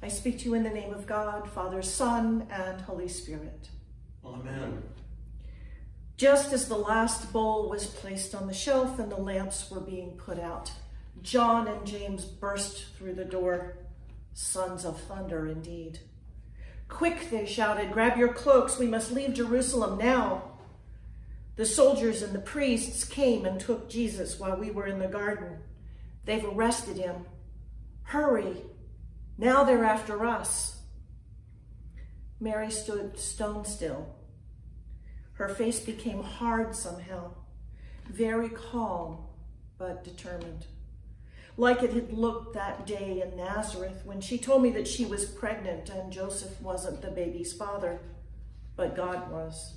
I speak to you in the name of God, Father, Son, and Holy Spirit. Amen. Just as the last bowl was placed on the shelf and the lamps were being put out, John and James burst through the door, sons of thunder indeed. Quick, they shouted, grab your cloaks, we must leave Jerusalem now. The soldiers and the priests came and took Jesus while we were in the garden. They've arrested him. Hurry, now they're after us. Mary stood stone still. Her face became hard somehow, very calm but determined, like it had looked that day in Nazareth when she told me that she was pregnant and Joseph wasn't the baby's father, but God was.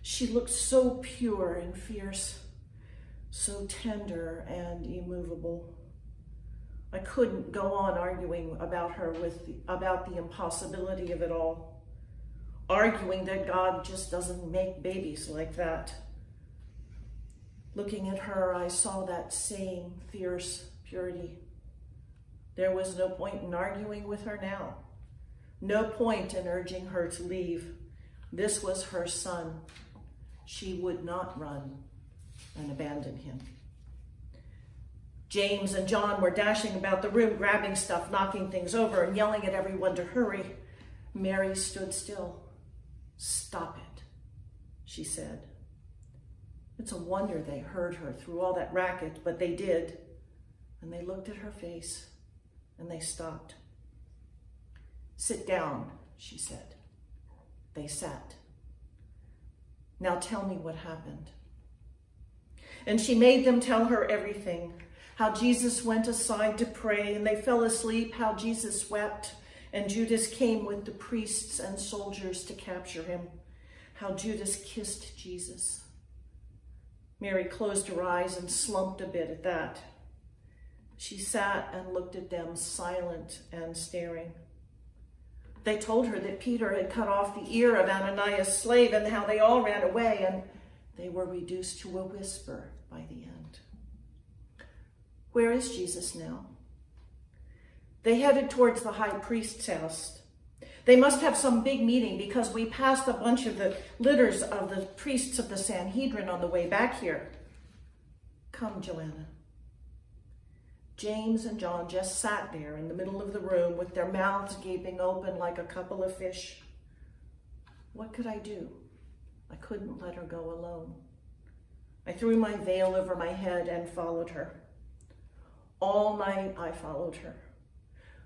She looked so pure and fierce, so tender and immovable. I couldn't go on arguing about her about the impossibility of it all, arguing that God just doesn't make babies like that. Looking at her, I saw that same fierce purity. There was no point in arguing with her now. No point in urging her to leave. This was her son. She would not run and abandon him. James and John were dashing about the room, grabbing stuff, knocking things over, and yelling at everyone to hurry. Mary stood still. Stop it, she said. It's a wonder they heard her through all that racket, but they did. And they looked at her face, and they stopped. Sit down, she said. They sat. Now tell me what happened. And she made them tell her everything. How Jesus went aside to pray, and they fell asleep. How Jesus wept, and Judas came with the priests and soldiers to capture him. How Judas kissed Jesus. Mary closed her eyes and slumped a bit at that. She sat and looked at them, silent and staring. They told her that Peter had cut off the ear of Ananias' slave and how they all ran away, and they were reduced to a whisper by the end. Where is Jesus now? They headed towards the high priest's house. They must have some big meeting because we passed a bunch of the litters of the priests of the Sanhedrin on the way back here. Come, Joanna. James and John just sat there in the middle of the room with their mouths gaping open like a couple of fish. What could I do? I couldn't let her go alone. I threw my veil over my head and followed her. All night I followed her.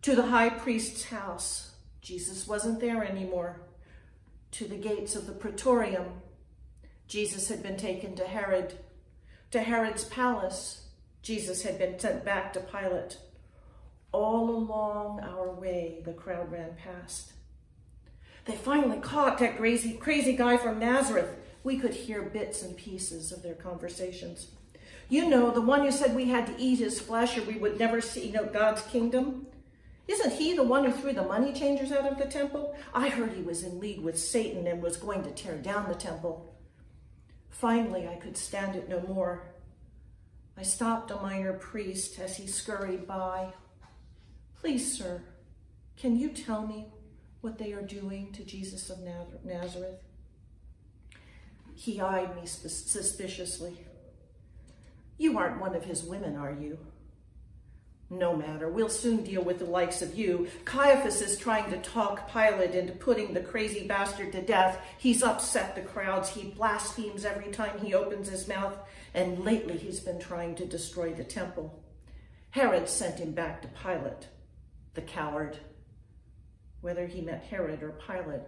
To the high priest's house. Jesus wasn't there anymore. To the gates of the praetorium. Jesus had been taken to Herod. To Herod's palace. Jesus had been sent back to Pilate. All along our way, the crowd ran past. They finally caught that crazy guy from Nazareth. We could hear bits and pieces of their conversations. You know, the one who said we had to eat his flesh or we would never see God's kingdom. Isn't he the one who threw the money changers out of the temple? I heard he was in league with Satan and was going to tear down the temple. Finally, I could stand it no more. I stopped a minor priest as he scurried by. Please, sir, can you tell me what they are doing to Jesus of Nazareth? He eyed me suspiciously. You aren't one of his women, are you? No matter, we'll soon deal with the likes of you. Caiaphas is trying to talk Pilate into putting the crazy bastard to death. He's upset the crowds. He blasphemes every time he opens his mouth. And lately he's been trying to destroy the temple. Herod sent him back to Pilate, the coward. Whether he meant Herod or Pilate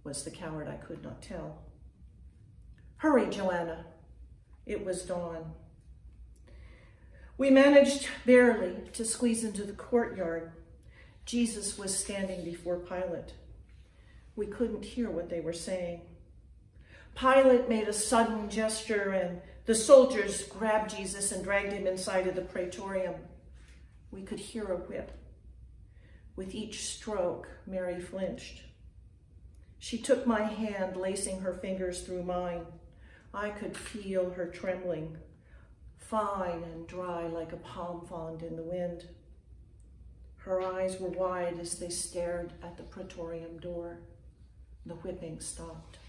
was the coward, I could not tell. Hurry, Joanna. It was dawn. We managed barely to squeeze into the courtyard. Jesus was standing before Pilate. We couldn't hear what they were saying. Pilate made a sudden gesture and the soldiers grabbed Jesus and dragged him inside of the praetorium. We could hear a whip. With each stroke, Mary flinched. She took my hand, lacing her fingers through mine. I could feel her trembling, fine and dry like a palm frond in the wind. Her eyes were wide as they stared at the praetorium door. The whipping stopped.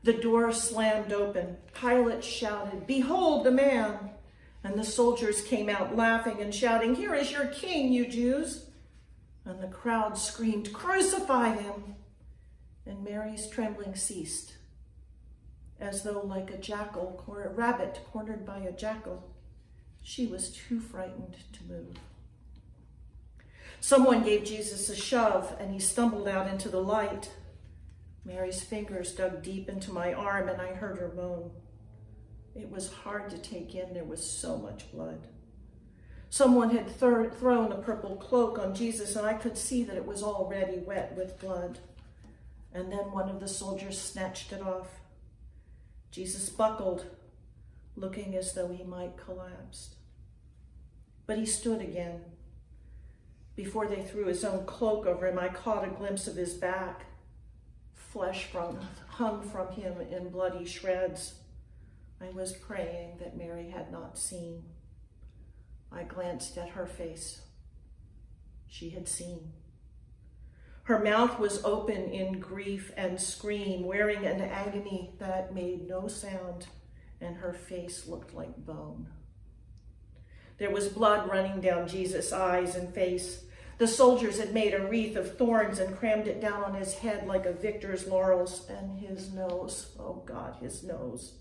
The door slammed open. Pilate shouted, "Behold the man!" And the soldiers came out laughing and shouting, "Here is your king, you Jews!" And the crowd screamed, "Crucify him!" And Mary's trembling ceased, as though like a rabbit cornered by a jackal. She was too frightened to move. Someone gave Jesus a shove, and he stumbled out into the light. Mary's fingers dug deep into my arm, and I heard her moan. It was hard to take in. There was so much blood. Someone had thrown a purple cloak on Jesus, and I could see that it was already wet with blood. And then one of the soldiers snatched it off. Jesus buckled, looking as though he might collapse. But he stood again. Before they threw his own cloak over him, I caught a glimpse of his back. Flesh hung from him in bloody shreds. I was praying that Mary had not seen. I glanced at her face. She had seen. Her mouth was open in grief and scream, wearing an agony that made no sound, and her face looked like bone. There was blood running down Jesus' eyes and face. The soldiers had made a wreath of thorns and crammed it down on his head like a victor's laurels, and his nose, oh God, his nose.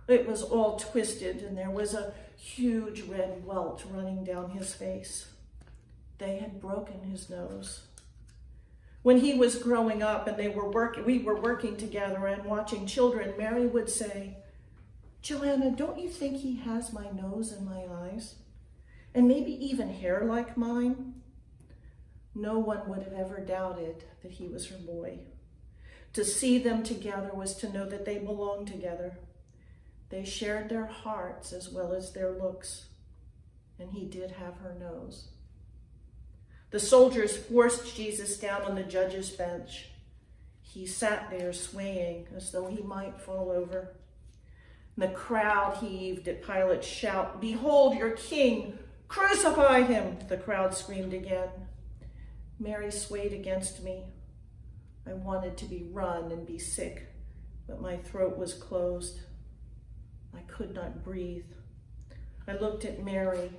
It was all twisted, and there was a huge red welt running down his face. They had broken his nose. When he was growing up and we were working together and watching children, Mary would say, "Joanna, don't you think he has my nose and my eyes? And maybe even hair like mine?" No one would have ever doubted that he was her boy. To see them together was to know that they belonged together. They shared their hearts as well as their looks, and he did have her nose. The soldiers forced Jesus down on the judge's bench. He sat there swaying as though he might fall over. The crowd heaved at Pilate's shout, "Behold your king! Crucify him!" The crowd screamed again. Mary swayed against me. I wanted to be run and be sick, but my throat was closed. I could not breathe. I looked at Mary.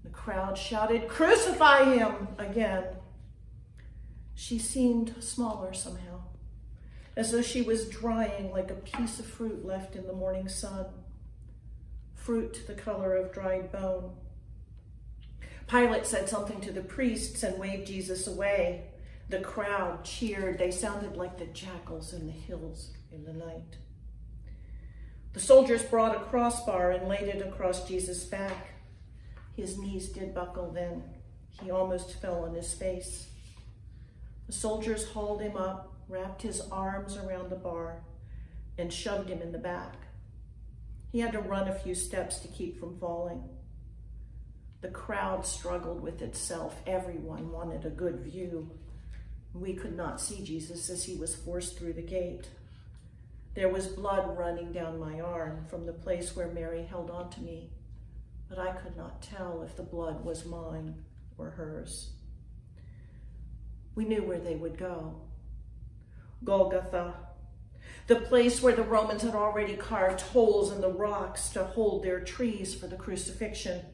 The crowd shouted, "Crucify him!" again. She seemed smaller somehow, as though she was drying like a piece of fruit left in the morning sun. Fruit the color of dried bone. Pilate said something to the priests and waved Jesus away. The crowd cheered. They sounded like the jackals in the hills in the night. The soldiers brought a crossbar and laid it across Jesus' back. His knees did buckle then. He almost fell on his face. The soldiers hauled him up, wrapped his arms around the bar, and shoved him in the back. He had to run a few steps to keep from falling. The crowd struggled with itself. Everyone wanted a good view. We could not see Jesus as he was forced through the gate. There was blood running down my arm from the place where Mary held on to me, but I could not tell if the blood was mine or hers. We knew where they would go. Golgotha, the place where the Romans had already carved holes in the rocks to hold their trees for the crucifixion.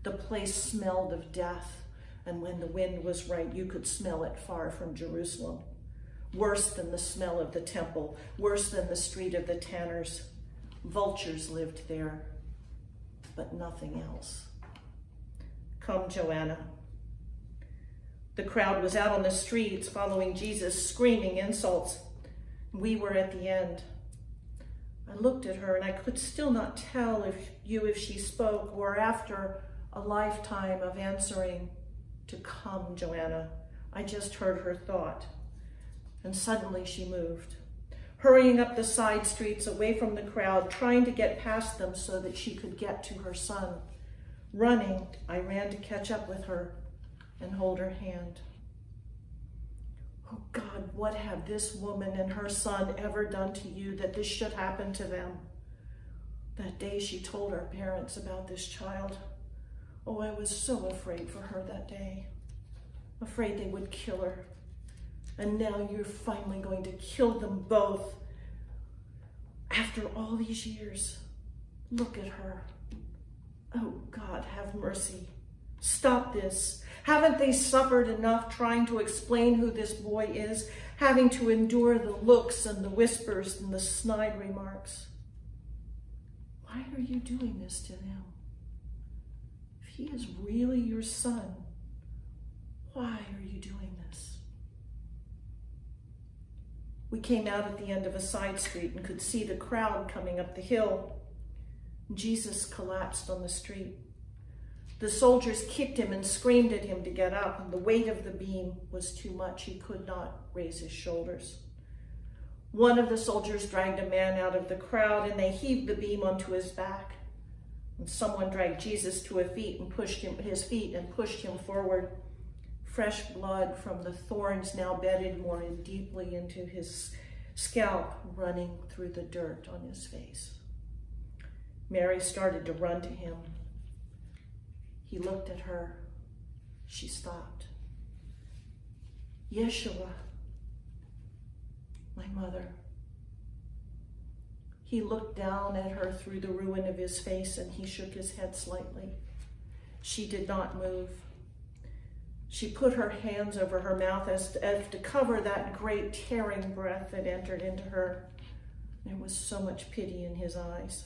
The place smelled of death, and when the wind was right, you could smell it far from Jerusalem. Worse than the smell of the temple, worse than the street of the tanners. Vultures lived there, but nothing else. Come, Joanna. The crowd was out on the streets following Jesus, screaming insults. We were at the end. I looked at her and I could still not tell if she spoke or after a lifetime of answering to "Come, Joanna." I just heard her thought. And suddenly she moved, hurrying up the side streets away from the crowd, trying to get past them so that she could get to her son. Running, I ran to catch up with her and hold her hand. Oh God, what have this woman and her son ever done to you that this should happen to them? That day she told our parents about this child. Oh, I was so afraid for her that day. Afraid they would kill her. And now you're finally going to kill them both. After all these years, look at her. Oh, God, have mercy. Stop this. Haven't they suffered enough trying to explain who this boy is, having to endure the looks and the whispers and the snide remarks? Why are you doing this to them? If he is really your son, why are you doing this? We came out at the end of a side street and could see the crowd coming up the hill. Jesus collapsed on the street. The soldiers kicked him and screamed at him to get up, and the weight of the beam was too much. He could not raise his shoulders. One of the soldiers dragged a man out of the crowd, and they heaved the beam onto his back. And someone dragged Jesus to his feet and pushed him forward. Fresh blood from the thorns now bedded more deeply into his scalp, running through the dirt on his face. Mary started to run to him. He looked at her. She stopped. Yeshua, my mother. He looked down at her through the ruin of his face, and he shook his head slightly. She did not move. She put her hands over her mouth as to cover that great tearing breath that entered into her. There was so much pity in his eyes.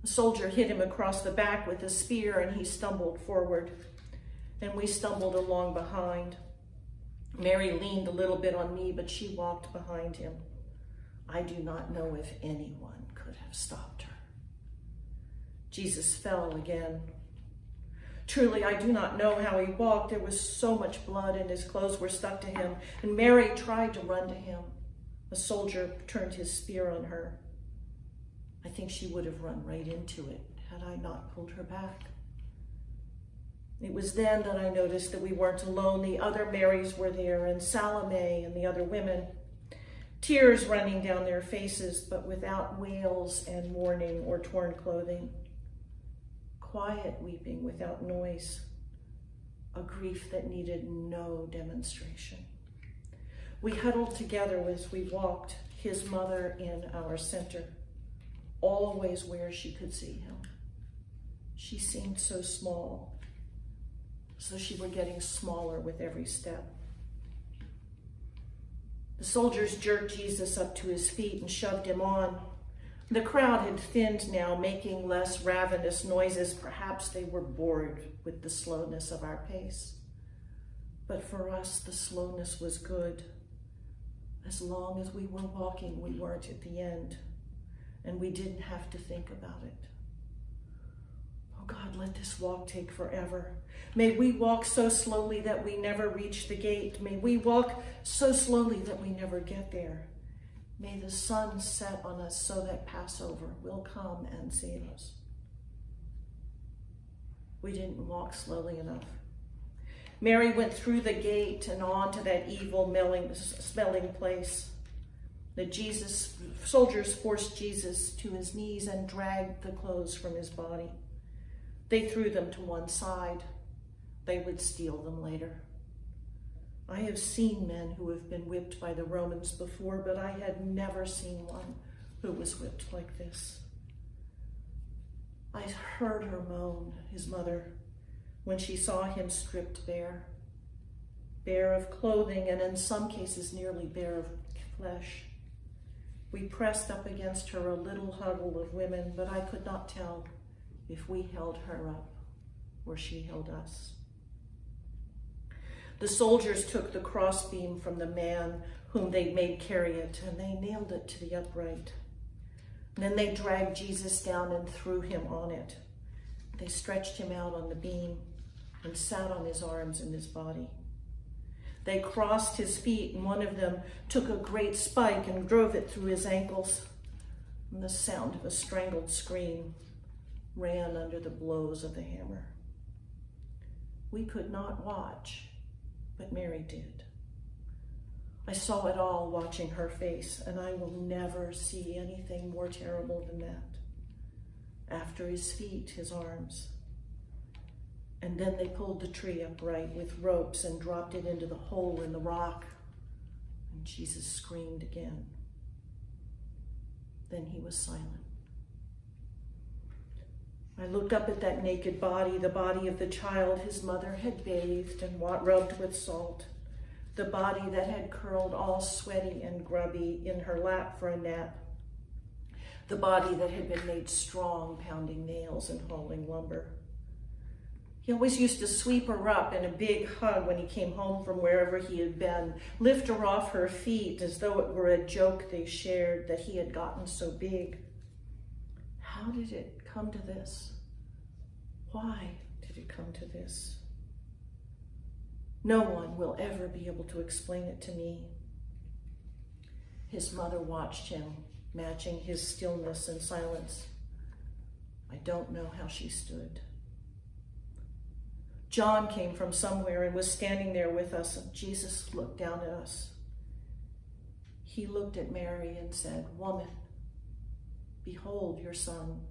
A soldier hit him across the back with a spear, and he stumbled forward, and we stumbled along behind. Mary leaned a little bit on me, but she walked behind him. I do not know if anyone could have stopped her. Jesus fell again. Truly, I do not know how he walked. There was so much blood, and his clothes were stuck to him, and Mary tried to run to him. A soldier turned his spear on her. I think she would have run right into it had I not pulled her back. It was then that I noticed that we weren't alone. The other Marys were there, and Salome and the other women, tears running down their faces, but without wails and mourning or torn clothing. Quiet weeping without noise, a grief that needed no demonstration. We huddled together as we walked, his mother in our center, always where she could see him. She seemed so small, as though she were getting smaller with every step. The soldiers jerked Jesus up to his feet and shoved him on. The crowd had thinned now, making less ravenous noises. Perhaps they were bored with the slowness of our pace. But for us, the slowness was good. As long as we were walking, we weren't at the end, and we didn't have to think about it. Oh God, let this walk take forever. May we walk so slowly that we never reach the gate. May we walk so slowly that we never get there. May the sun set on us so that Passover will come and save us. We didn't walk slowly enough. Mary went through the gate and on to that evil smelling place. The soldiers forced Jesus to his knees and dragged the clothes from his body. They threw them to one side. They would steal them later. I have seen men who have been whipped by the Romans before, but I had never seen one who was whipped like this. I heard her moan, his mother, when she saw him stripped bare of clothing, and in some cases nearly bare of flesh. We pressed up against her, a little huddle of women, but I could not tell if we held her up or she held us. The soldiers took the crossbeam from the man whom they made carry it, and they nailed it to the upright. And then they dragged Jesus down and threw him on it. They stretched him out on the beam and sat on his arms and his body. They crossed his feet, and one of them took a great spike and drove it through his ankles. And the sound of a strangled scream ran under the blows of the hammer. We could not watch, but Mary did. I saw it all watching her face, and I will never see anything more terrible than that. After his feet, his arms. And then they pulled the tree upright with ropes and dropped it into the hole in the rock. And Jesus screamed again. Then he was silent. I looked up at that naked body, the body of the child his mother had bathed and rubbed with salt, the body that had curled all sweaty and grubby in her lap for a nap, the body that had been made strong pounding nails and hauling lumber. He always used to sweep her up in a big hug when he came home from wherever he had been, lift her off her feet as though it were a joke they shared that he had gotten so big. How did it come to this? Why did it come to this? No one will ever be able to explain it to me. His mother watched him, matching his stillness and silence. I don't know how she stood. John came from somewhere and was standing there with us, and Jesus looked down at us. He looked at Mary and said, "Woman, behold your son."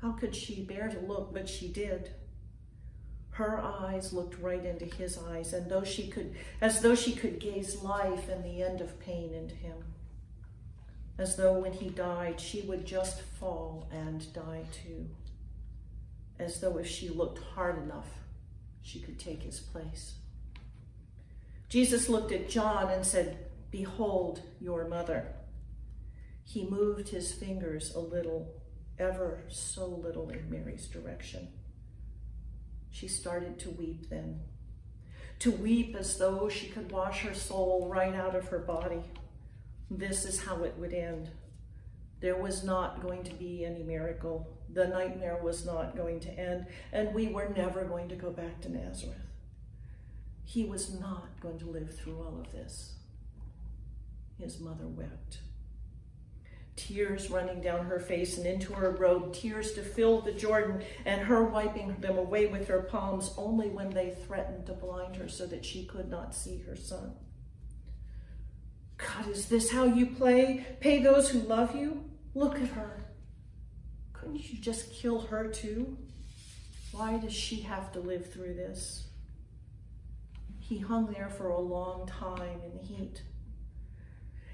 How could she bear to look, but she did. Her eyes looked right into his eyes, and as though she could gaze life and the end of pain into him. As though when he died, she would just fall and die too. As though if she looked hard enough, she could take his place. Jesus looked at John and said, "Behold your mother." He moved his fingers a little, ever so little, in Mary's direction. She started to weep then, to weep as though she could wash her soul right out of her body. This is how it would end. There was not going to be any miracle. The nightmare was not going to end, and we were never going to go back to Nazareth. He was not going to live through all of this. His mother wept. Tears running down her face and into her robe, tears to fill the Jordan, and her wiping them away with her palms only when they threatened to blind her so that she could not see her son. God, is this how you pay those who love you? Look at her. Couldn't you just kill her too? Why does she have to live through this? He hung there for a long time in the heat.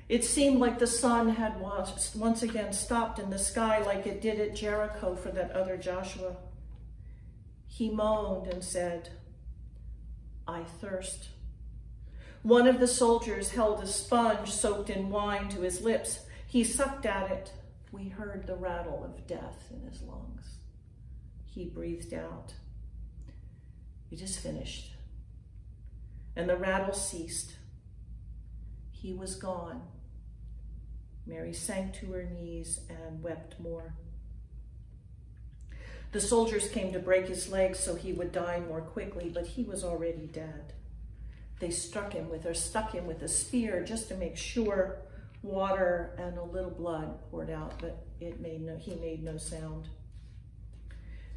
It seemed like the sun had once again stopped in the sky like it did at Jericho for that other Joshua. He moaned and said, "I thirst." One of the soldiers held a sponge soaked in wine to his lips. He sucked at it. We heard the rattle of death in his lungs. He breathed out, "It is finished." And the rattle ceased. He was gone. Mary sank to her knees and wept more. The soldiers came to break his legs so he would die more quickly, but he was already dead. They stuck him with a spear just to make sure. Water and a little blood poured out, but he made no sound.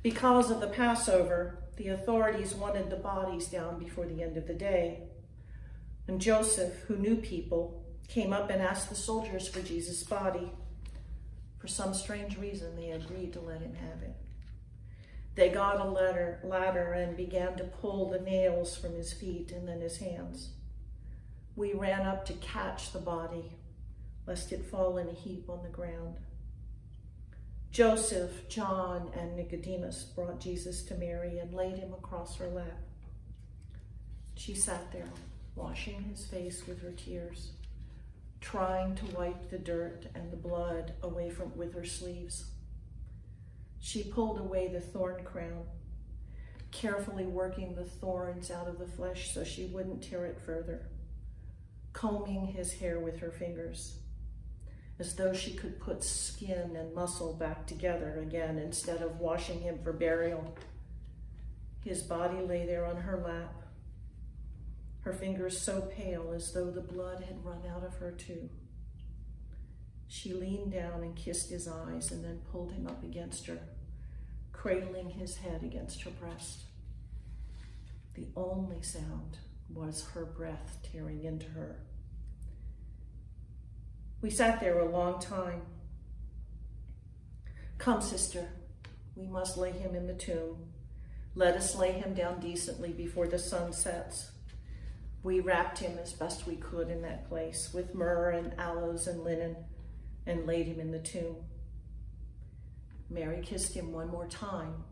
Because of the Passover, the authorities wanted the bodies down before the end of the day. And Joseph, who knew people, came up and asked the soldiers for Jesus' body. For some strange reason, they agreed to let him have it. They got a ladder and began to pull the nails from his feet and then his hands. We ran up to catch the body, lest it fall in a heap on the ground. Joseph, John, and Nicodemus brought Jesus to Mary and laid him across her lap. She sat there, washing his face with her tears, trying to wipe the dirt and the blood away with her sleeves. She pulled away the thorn crown, carefully working the thorns out of the flesh so she wouldn't tear it further, combing his hair with her fingers, as though she could put skin and muscle back together again instead of washing him for burial. His body lay there on her lap, her fingers so pale as though the blood had run out of her too. She leaned down and kissed his eyes and then pulled him up against her, cradling his head against her breast. The only sound was her breath tearing into her. We sat there a long time. "Come, sister, we must lay him in the tomb. Let us lay him down decently before the sun sets. We wrapped him as best we could in that place with myrrh and aloes and linen and laid him in the tomb. Mary kissed him one more time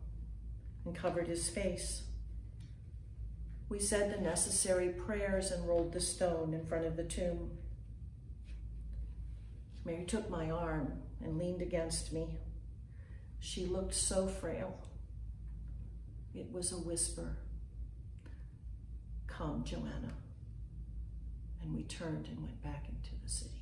and covered his face. We said the necessary prayers and rolled the stone in front of the tomb. Mary took my arm and leaned against me. She looked so frail. It was a whisper. "Come, Joanna." And we turned and went back into the city.